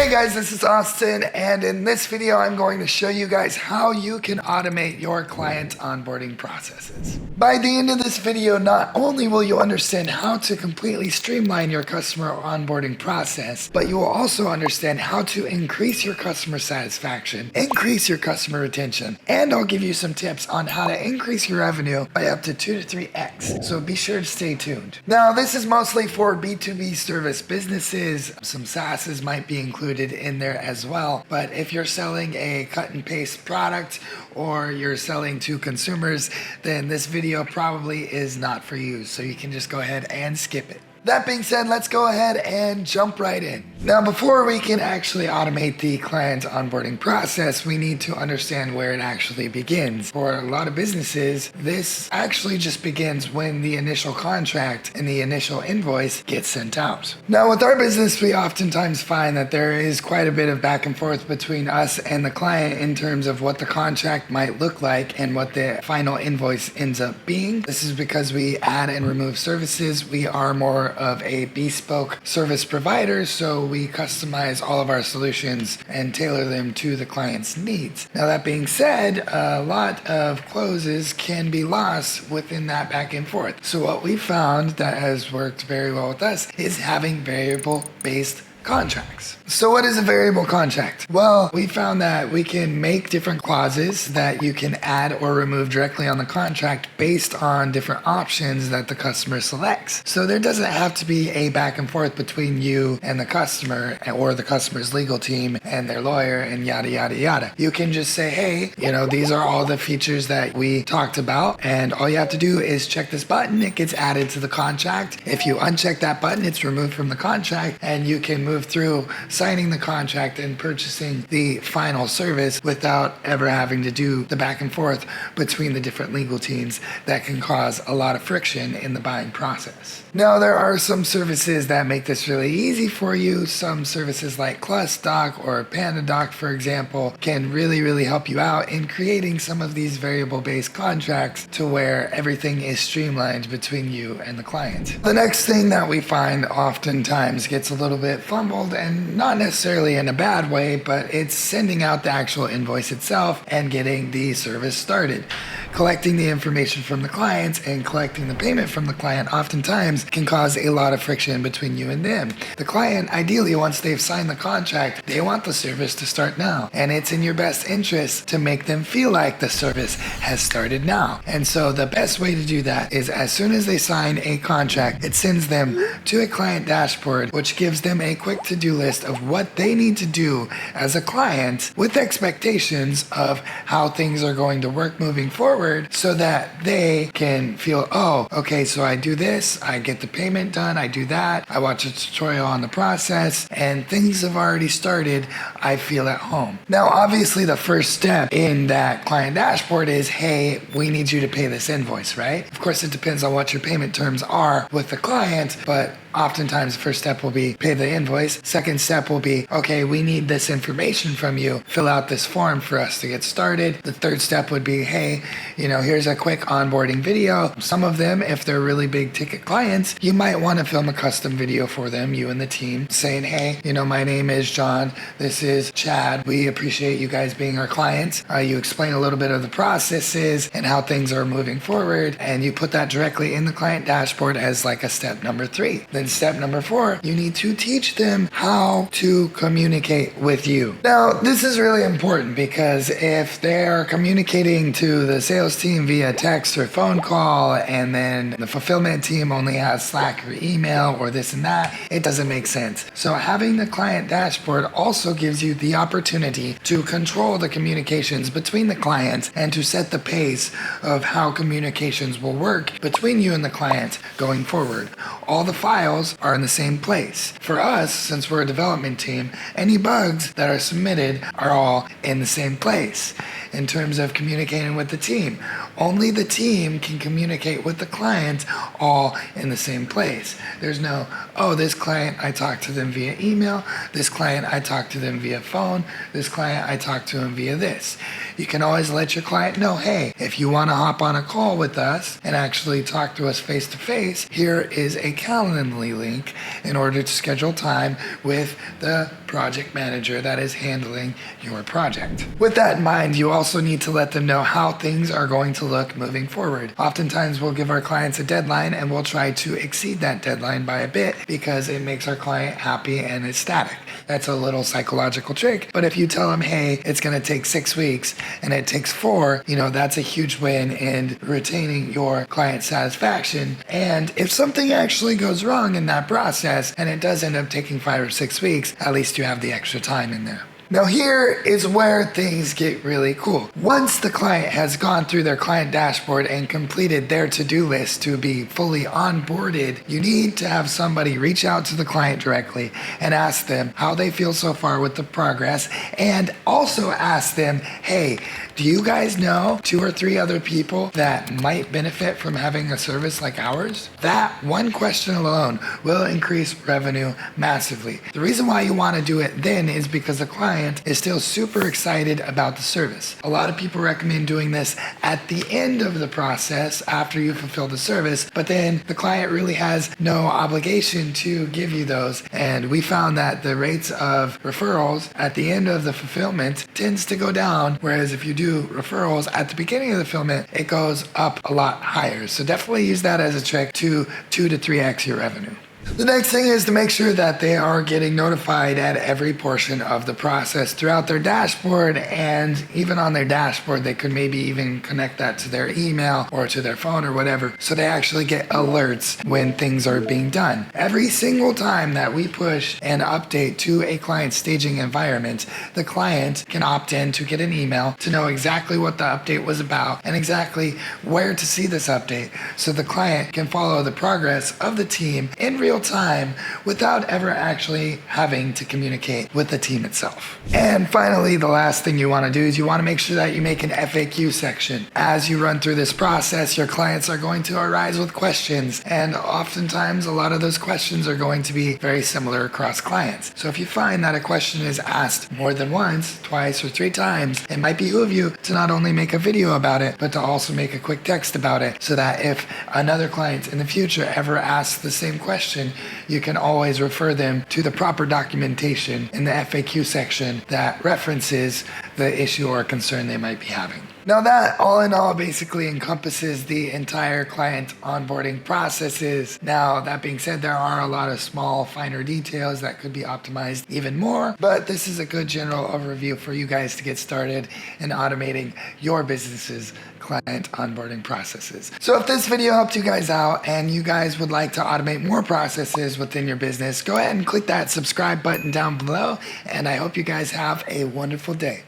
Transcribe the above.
Hey guys, this is Austin, and in this video I'm going to show you guys how you can automate your client onboarding processes. By the end of this video, not only will you understand how to completely streamline your customer onboarding process, but you will also understand how to increase your customer satisfaction, increase your customer retention, and I'll give you some tips on how to increase your revenue by up to 2 to 3x. So be sure to stay tuned. Now, this is mostly for B2B service businesses. Some SaaSes might be included in there as well, but if you're selling a cut and paste product or you're selling to consumers, then this video probably is not for you, so you can just go ahead and skip it. That being said, let's go ahead and jump right in. Now, before we can actually automate the client onboarding process, we need to understand where it actually begins. For a lot of businesses, this actually just begins when the initial contract and the initial invoice gets sent out. Now, with our business, we oftentimes find that there is quite a bit of back and forth between us and the client in terms of what the contract might look like and what the final invoice ends up being. This is because we add and remove services. We are more of a bespoke service provider, so we customize all of our solutions and tailor them to the client's needs. Now, that being said, a lot of closes can be lost within that back and forth. So what we found that has worked very well with us is having variable-based contracts. So what is a variable contract? Well, we found that we can make different clauses that you can add or remove directly on the contract based on different options that the customer selects. So there doesn't have to be a back and forth between you and the customer or the customer's legal team and their lawyer and yada, yada, yada. You can just say, hey, these are all the features that we talked about, and all you have to do is check this button. It gets added to the contract. If you uncheck that button, it's removed from the contract, and you can move through signing the contract and purchasing the final service without ever having to do the back and forth between the different legal teams that can cause a lot of friction in the buying process. Now, there are some services that make this really easy for you. Some services like ClusDoc or PandaDoc, for example, can really help you out in creating some of these variable-based contracts to where everything is streamlined between you and the client. The next thing that we find oftentimes gets a little bit fumbled, and not necessarily in a bad way, but it's sending out the actual invoice itself and getting the service started. Collecting the information from the client and collecting the payment from the client oftentimes can cause a lot of friction between you and them. The client, ideally, once they've signed the contract, they want the service to start now. And it's in your best interest to make them feel like the service has started now. And so the best way to do that is as soon as they sign a contract, it sends them to a client dashboard, which gives them a quick to-do list of what they need to do as a client with expectations of how things are going to work moving forward, so that they can feel, oh, okay, so I do this, I get the payment done, I do that, I watch a tutorial on the process, and things have already started, I feel at home. Now, obviously, the first step in that client dashboard is, hey, we need you to pay this invoice, right? Of course, it depends on what your payment terms are with the client, but oftentimes the first step will be pay the invoice. Second step will be, okay, we need this information from you. Fill out this form for us to get started. The third step would be, hey, here's a quick onboarding video. Some of them, if they're really big ticket clients, you might want to film a custom video for them, you and the team, saying, hey, my name is John. This is Chad. We appreciate you guys being our clients. You explain a little bit of the processes and how things are moving forward, and you put that directly in the client dashboard as like a step number 3. Then step number 4, you need to teach them how to communicate with you. Now, this is really important because if they're communicating to the sales team via text or phone call, and then the fulfillment team only has Slack or email or this and that, it doesn't make sense. So having the client dashboard also gives you the opportunity to control the communications between the clients and to set the pace of how communications will work between you and the client going forward. All the files are in the same place. For us, since we're a development team, any bugs that are submitted are all in the same place. In terms of communicating with the team, only the team can communicate with the client all in the same place. There's no, oh, this client, I talked to them via email. This client, I talked to them via phone. This client, I talked to them via this. You can always let your client know, hey, if you want to hop on a call with us and actually talk to us face to face, here is a Calendly link in order to schedule time with the project manager that is handling your project. With that in mind, you also need to let them know how things are going to look moving forward. Oftentimes we'll give our clients a deadline and we'll try to exceed that deadline by a bit because it makes our client happy and ecstatic. That's a little psychological trick, but if you tell them, hey, it's going to take 6 weeks and it takes 4, that's a huge win in retaining your client satisfaction. And if something actually goes wrong in that process and it does end up taking 5 or 6 weeks, at least you have the extra time in there. Now here is where things get really cool. Once the client has gone through their client dashboard and completed their to-do list to be fully onboarded, you need to have somebody reach out to the client directly and ask them how they feel so far with the progress, and also ask them, hey, do you guys know 2 or 3 other people that might benefit from having a service like ours? That one question alone will increase revenue massively. The reason why you want to do it then is because the client is still super excited about the service. A lot of people recommend doing this at the end of the process after you fulfill the service, but then the client really has no obligation to give you those. And we found that the rates of referrals at the end of the fulfillment tends to go down, whereas if you do referrals at the beginning of the fulfillment, it goes up a lot higher. So definitely use that as a trick to 2 to 3x your revenue. The next thing is to make sure that they are getting notified at every portion of the process throughout their dashboard, and even on their dashboard, they could maybe even connect that to their email or to their phone or whatever, so they actually get alerts when things are being done. Every single time that we push an update to a client staging environment, the client can opt in to get an email to know exactly what the update was about and exactly where to see this update, so the client can follow the progress of the team in real time without ever actually having to communicate with the team itself. And finally, the last thing you want to do is you want to make sure that you make an FAQ section. As you run through this process, your clients are going to arise with questions, and oftentimes a lot of those questions are going to be very similar across clients. So if you find that a question is asked more than once, twice, or 3 times, it might behoove you to not only make a video about it, but to also make a quick text about it, so that if another client in the future ever asks the same question, you can always refer them to the proper documentation in the FAQ section that references the issue or concern they might be having. Now that all in all basically encompasses the entire client onboarding processes. Now that being said, there are a lot of small finer details that could be optimized even more, but this is a good general overview for you guys to get started in automating your business's client onboarding processes. So if this video helped you guys out and you guys would like to automate more processes within your business, go ahead and click that subscribe button down below, and I hope you guys have a wonderful day.